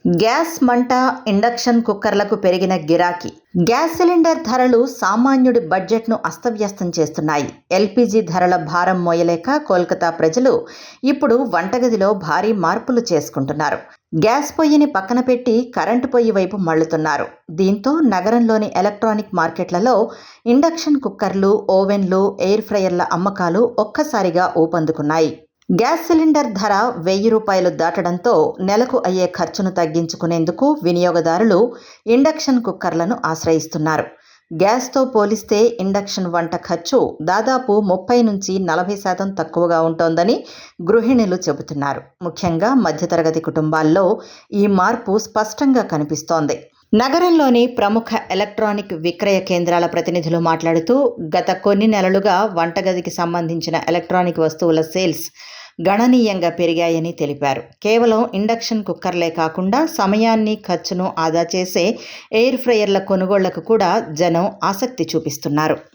Gas మంట, induction కుక్కర్లకు పెరిగిన గిరాకీ. గ్యాస్ సిలిండర్ ధరలు సామాన్యుడి బడ్జెట్ను అస్తవ్యస్తం చేస్తున్నాయి. ఎల్పీజీ ధరల భారం మోయలేక కోల్కతా ప్రజలు ఇప్పుడు వంటగదిలో భారీ మార్పులు చేసుకుంటున్నారు. గ్యాస్ పొయ్యిని పక్కన పెట్టి కరెంటు పొయ్యి వైపు మళ్లుతున్నారు. దీంతో నగరంలోని ఎలక్ట్రానిక్ మార్కెట్లలో ఇండక్షన్ కుక్కర్లు, ఓవెన్లు, ఎయిర్ ఫ్రైయర్ల అమ్మకాలు ఒక్కసారిగా ఊపందుకున్నాయి. గ్యాస్ సిలిండర్ ధర ₹1000 దాటడంతో నెలకు అయ్యే ఖర్చును తగ్గించుకునేందుకు వినియోగదారులు ఇండక్షన్ కుక్కర్లను ఆశ్రయిస్తున్నారు. గ్యాస్తో పోలిస్తే ఇండక్షన్ వంట ఖర్చు దాదాపు 30 నుంచి 40% తక్కువగా ఉంటోందని గృహిణులు చెబుతున్నారు. ముఖ్యంగా మధ్యతరగతి కుటుంబాల్లో ఈ మార్పు స్పష్టంగా కనిపిస్తోంది. నగరంలోని ప్రముఖ ఎలక్ట్రానిక్ విక్రయ కేంద్రాల ప్రతినిధులు మాట్లాడుతూ, గత కొన్ని నెలలుగా వంటగదికి సంబంధించిన ఎలక్ట్రానిక్ వస్తువుల సేల్స్ గణనీయంగా పెరిగాయని తెలిపారు. కేవలం ఇండక్షన్ కుక్కర్లే కాకుండా సమయాన్ని, ఖర్చును ఆదా చేసే ఎయిర్ ఫ్రైయర్ల కొనుగోళ్లకు కూడా జనం ఆసక్తి చూపిస్తున్నారు.